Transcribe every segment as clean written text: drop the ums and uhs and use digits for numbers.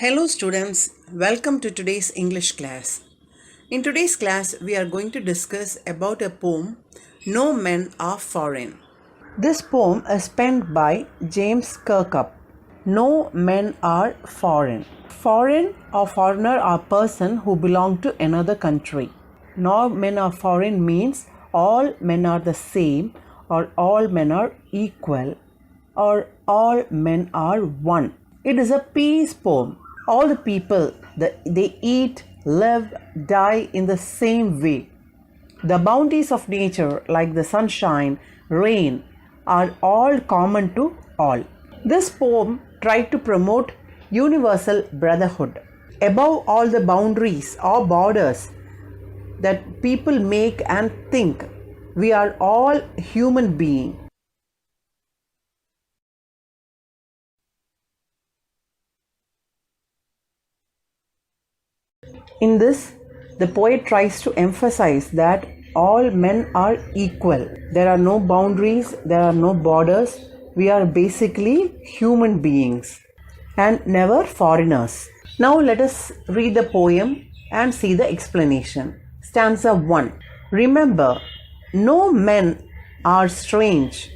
Hello students, welcome to today's English class. In today's class, we are going to discuss about a poem, No Men Are Foreign. This poem is penned by James KIRKUP. No men are foreign. Foreign or foreigner are person who belong to another country. No men are foreign means all men are the same, or all men are equal, or all men are one. It is a peace poem. All the people, they eat, live, die in the same way. The bounties of nature like the sunshine, rain are all common to all. This poem tried to promote universal brotherhood. Above all the boundaries or borders that people make and think, we are all human beings. In this, the poet tries to emphasize that all men are equal. There are no boundaries, there are no borders. We are basically human beings and never foreigners. Now let us read the poem and see the explanation. Stanza 1. Remember, no men are strange,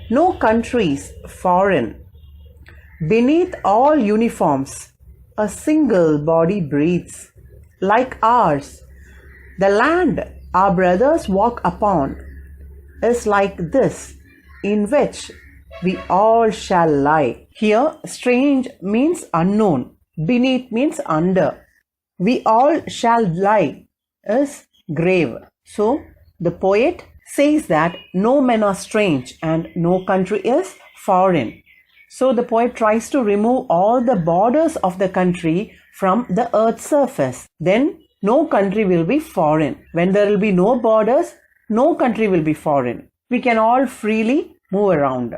no countries foreign. Beneath all uniforms, a single body breathes. Like ours, the land our brothers walk upon is like this, in which we all shall lie. Here, strange means unknown, beneath means under. We all shall lie is grave. So, the poet says that no men are strange and no country is foreign. So, the poet tries to remove all the borders of the country from the earth's surface. Then no country will be foreign. When there will be no borders, no country will be foreign. We can all freely move around.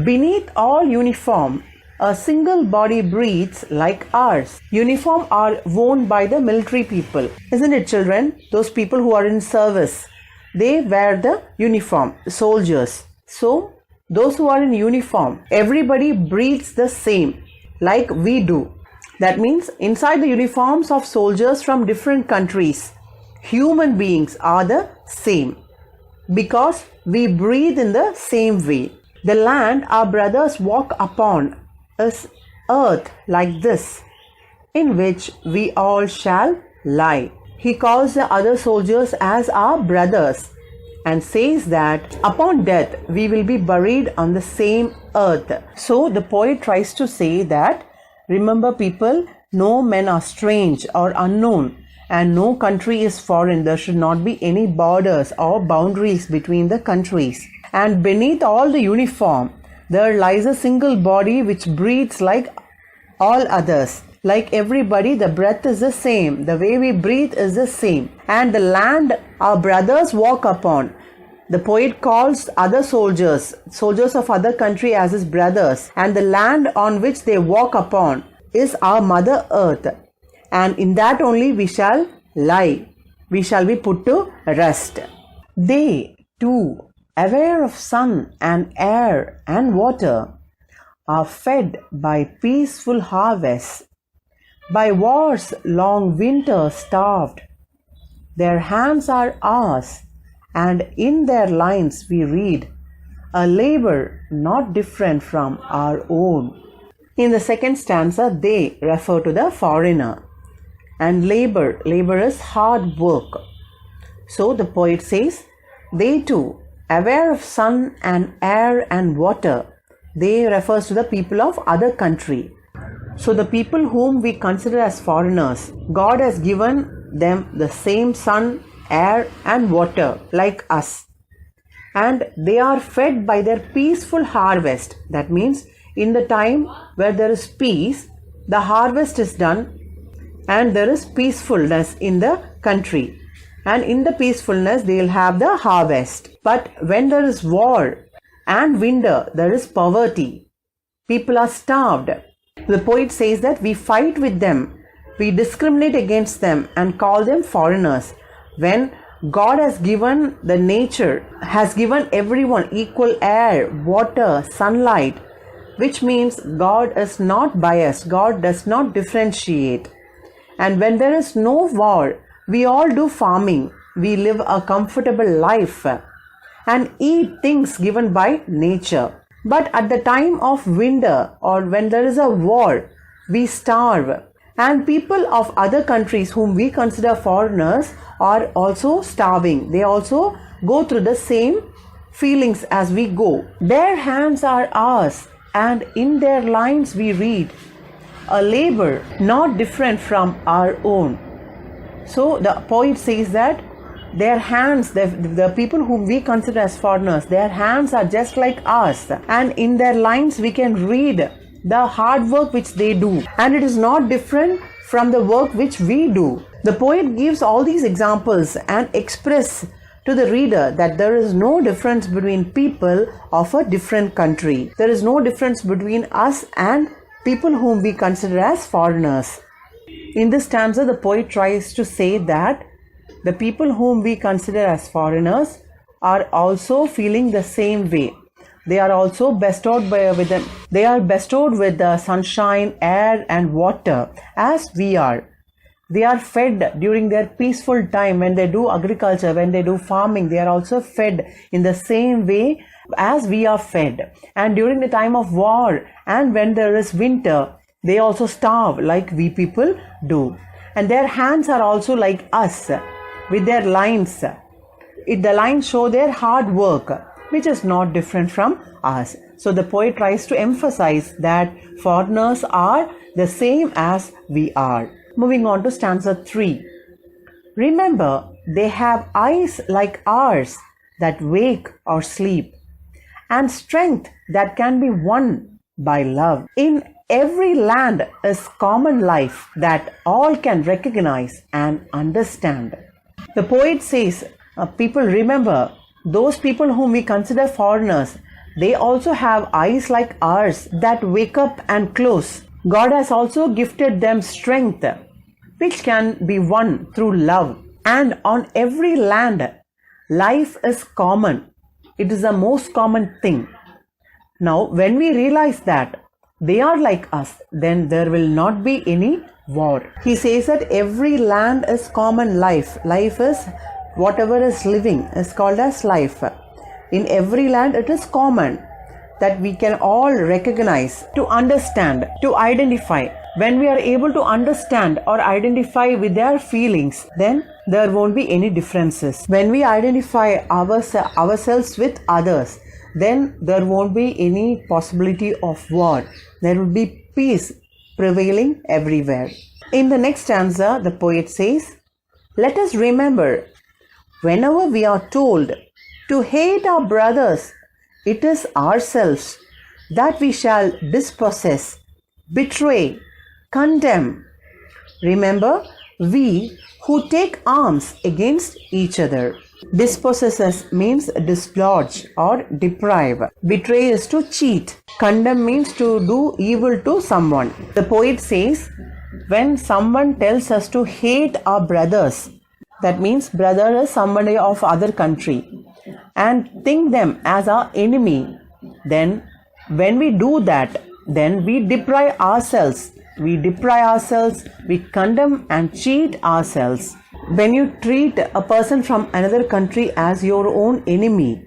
Beneath all uniform, a single body breathes like ours. Uniform are worn by the military people. Isn't it, children? Those people who are in service, they wear the uniform, soldiers. So, those who are in uniform, everybody breathes the same, like we do. That means inside the uniforms of soldiers from different countries, human beings are the same because we breathe in the same way. The land our brothers walk upon is earth like this, in which we all shall lie. He calls the other soldiers as our brothers and says that upon death we will be buried on the same earth. So the poet tries to say that remember people, no men are strange or unknown and no country is foreign. There should not be any borders or boundaries between the countries. And beneath all the uniform, there lies a single body which breathes like all others. Like everybody, the breath is the same. The way we breathe is the same. And the land our brothers walk upon, the poet calls other soldiers of other country as his brothers, and the land on which they walk upon is our mother earth, and in that only we shall lie. We shall be put to rest. They too, aware of sun and air and water, are fed by peaceful harvests, by war's long winter starved. Their hands are ours, and in their lines we read a labor not different from our own. In the second stanza, they refer to the foreigner, and labor is hard work. So the poet says, they too, aware of sun and air and water, they refers to the people of other country. So the people whom we consider as foreigners, God has given them the same sun, air and water like us, and they are fed by their peaceful harvest. That means in the time where there is peace, the harvest is done and there is peacefulness in the country, and in the peacefulness they will have the harvest. But when there is war and winter, there is poverty. People are starved. The poet says that we fight with them, we discriminate against them and call them foreigners. When God has given the nature, has given everyone equal air, water, sunlight, which means God is not biased. God does not differentiate. And when there is no war, we all do farming. We live a comfortable life and eat things given by nature. But at the time of winter or when there is a war, we starve. And people of other countries whom we consider foreigners are also starving. They also go through the same feelings as we go. Their hands are ours, and in their lines we read, a labor not different from our own. So the poet says that their hands, the people whom we consider as foreigners, their hands are just like ours, and in their lines we can read the hard work which they do, and it is not different from the work which we do. The poet gives all these examples and express to the reader that there is no difference between people of a different country. There is no difference between us and people whom we consider as foreigners. In this stanza, the poet tries to say that the people whom we consider as foreigners are also feeling the same way. They are also bestowed with the sunshine, air and water as we are. They are fed during their peaceful time when they do agriculture, when they do farming. They are also fed in the same way as we are fed. And during the time of war and when there is winter, they also starve like we people do. And their hands are also like us with their lines. The lines show their hard work, which is not different from us. So the poet tries to emphasize that foreigners are the same as we are. Moving on to stanza 3. Remember, they have eyes like ours that wake or sleep, and strength that can be won by love. In every land is common life that all can recognize and understand. The poet says, people remember, those people whom we consider foreigners, they also have eyes like ours that wake up and close. God has also gifted them strength, which can be won through love. And on every land, life is common. It is the most common thing. Now, when we realize that they are like us, then there will not be any war. He says that every land is common life. Life is whatever is living is called as life. In every land it is common that we can all recognize, to understand, to identify. When we are able to understand or identify with their feelings, then there won't be any differences. When we identify ourselves with others, then there won't be any possibility of war. There will be peace prevailing everywhere. In the next stanza, the poet says, let us remember, whenever we are told to hate our brothers, it is ourselves that we shall dispossess, betray, condemn. Remember, we who take arms against each other. Dispossess means dislodge or deprive. Betray is to cheat. Condemn means to do evil to someone. The poet says, when someone tells us to hate our brothers, that means brother is somebody of other country, and think them as our enemy, then when we do that, then we deprive ourselves. We condemn and cheat ourselves. When you treat a person from another country as your own enemy,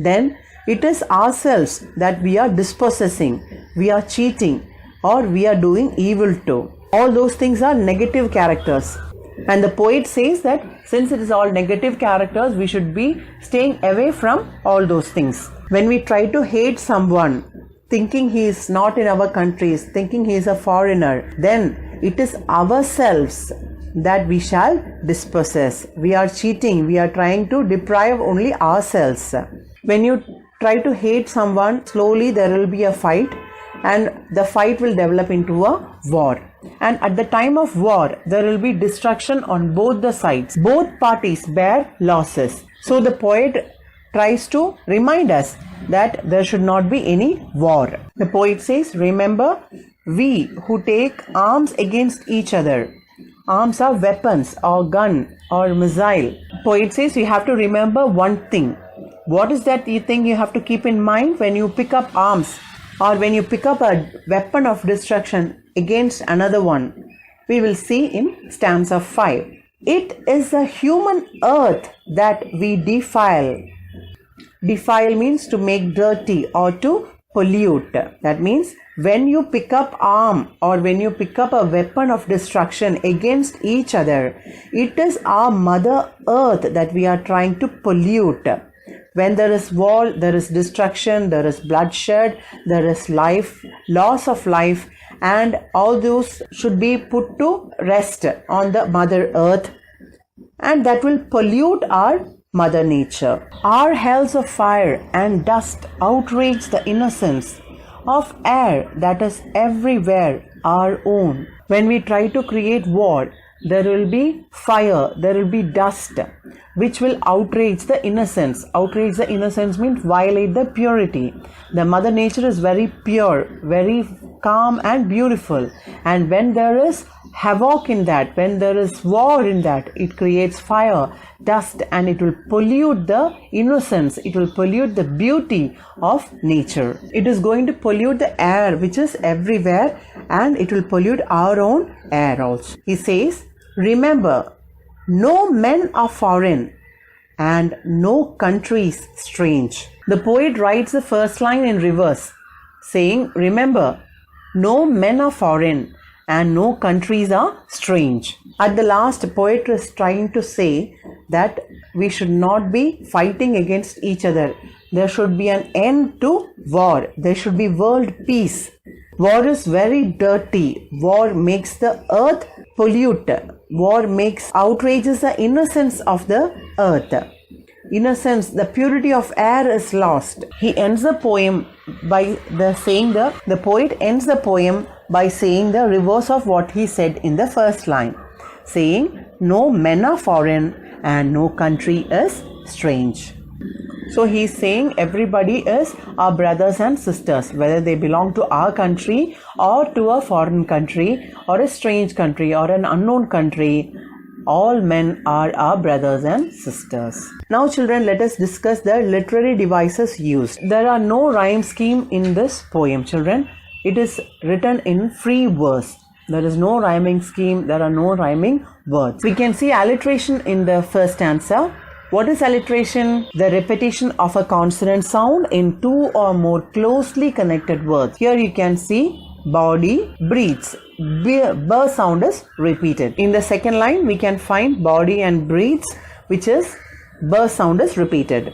then it is ourselves that we are dispossessing, we are cheating, or we are doing evil to. All those things are negative characters. And the poet says that since it is all negative characters, we should be staying away from all those things. When we try to hate someone, thinking he is not in our countries, thinking he is a foreigner, then it is ourselves that we shall dispossess. We are cheating, we are trying to deprive only ourselves. When you try to hate someone, slowly there will be a fight, and the fight will develop into a war. And at the time of war, there will be destruction on both the sides. Both parties bear losses. So the poet tries to remind us that there should not be any war. The poet says, remember, we who take arms against each other. Arms are weapons or gun or missile. Poet says you have to remember one thing. What is that thing you have to keep in mind when you pick up arms or when you pick up a weapon of destruction against another one, we will see in stanza 5. It is the human earth that we defile. Defile means to make dirty or to pollute. That means when you pick up arm or when you pick up a weapon of destruction against each other, it is our mother earth that we are trying to pollute. When there is war, there is destruction, there is bloodshed, there is life, loss of life, and all those should be put to rest on the mother earth, and that will pollute our mother nature. Our hells of fire and dust outrage the innocence of air that is everywhere our own. When we try to create war, there will be fire, there will be dust, which will outrage the innocence. Outrage the innocence means violate the purity. The mother nature is very pure, very calm and beautiful. And when there is havoc in that, when there is war in that, it creates fire, dust, and it will pollute the innocence. It will pollute the beauty of nature. It is going to pollute the air which is everywhere, and it will pollute our own air also. He says, remember, no men are foreign and no countries strange. The poet writes the first line in reverse, saying, remember, no men are foreign and no countries are strange. At the last, the poet is trying to say that we should not be fighting against each other. There should be an end to war. There should be world peace. War is very dirty. War makes the earth pollute. War outrages the innocence of the earth. Innocence, the purity of air is lost. He ends the poem by the poet ends the poem by saying the reverse of what he said in the first line, saying, no men are foreign and no country is strange. So he is saying everybody is our brothers and sisters, whether they belong to our country or to a foreign country or a strange country or an unknown country. All men are our brothers and sisters. Now children, let us discuss the literary devices used. There are no rhyme scheme in this poem, children. It is written in free verse. There is no rhyming scheme. There are no rhyming words. We can see alliteration in the first stanza. What is alliteration? The repetition of a consonant sound in two or more closely connected words. Here you can see body breathes. B sound is repeated. In the second line, we can find body and breathes, which is B sound is repeated.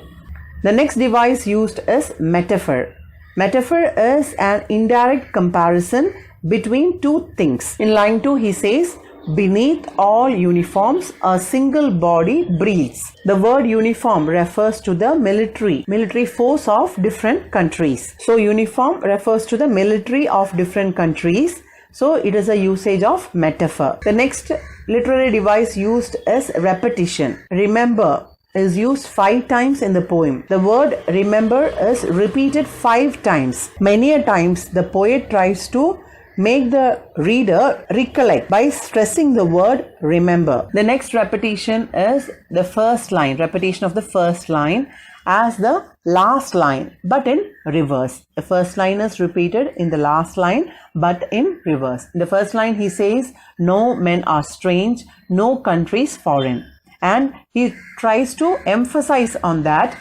The next device used is metaphor. Metaphor is an indirect comparison between two things. In line 2, he says, beneath all uniforms, a single body breathes. The word uniform refers to the military force of different countries. So uniform refers to the military of different countries. So it is a usage of metaphor. The next literary device used is repetition. Remember is used 5 times in the poem. The word remember is repeated 5 times. Many a times the poet tries to make the reader recollect by stressing the word remember. The next repetition is the first line, repetition of the first line as the last line, but in reverse. The first line is repeated in the last line, but in reverse. In the first line he says, no men are strange, no countries foreign. And he tries to emphasize on that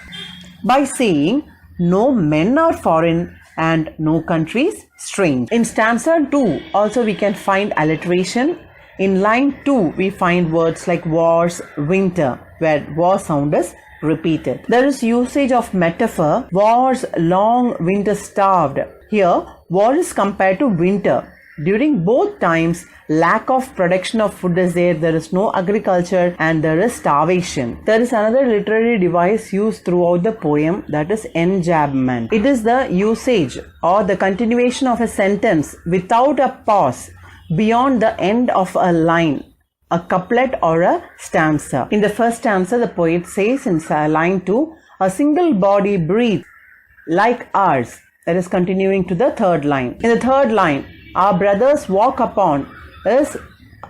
by saying, no men are foreign and no countries strange. In stanza 2 also we can find alliteration. In line 2 we find words like wars, winter, where war sound is repeated. There is usage of metaphor, wars long, winter starved. Here war is compared to winter. During both times, lack of production of food is there is no agriculture and there is starvation. There is another literary device used throughout the poem, that is enjambment. It is the usage or the continuation of a sentence without a pause beyond the end of a line, a couplet or a stanza. In the first stanza, the poet says in line 2, a single body breathes like ours. That is continuing to the third line. In the third line, our brothers walk upon is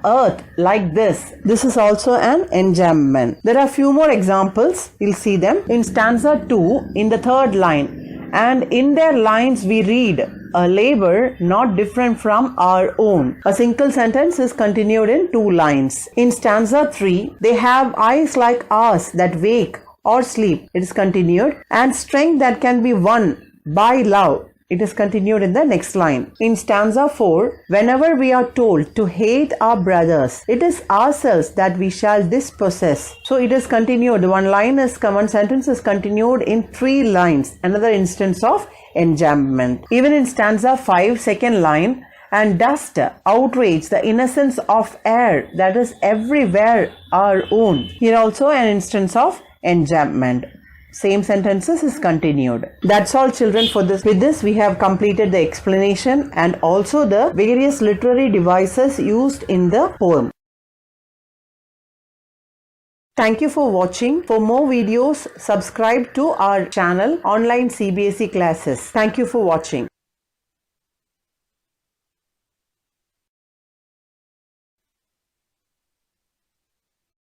earth like this. This is also an enjambment. There are few more examples. We'll see them. In stanza 2, in the third line, and in their lines we read a labor not different from our own. A single sentence is continued in 2 lines. In stanza 3, they have eyes like ours that wake or sleep. It is continued. And strength that can be won by love. It is continued in the next line. In stanza 4, whenever we are told to hate our brothers, it is ourselves that we shall dispossess. So it is continued. One sentence is continued in 3 lines. Another instance of enjambment. Even in stanza 5, second line, and dust, outrage, the innocence of air that is everywhere our own. Here also an instance of enjambment. Same sentences is continued. That's all, children, for this. With this we have completed the explanation and also the various literary devices used in the poem. Thank you for watching. For more videos, subscribe to our channel Online CBSE Classes. Thank you for watching.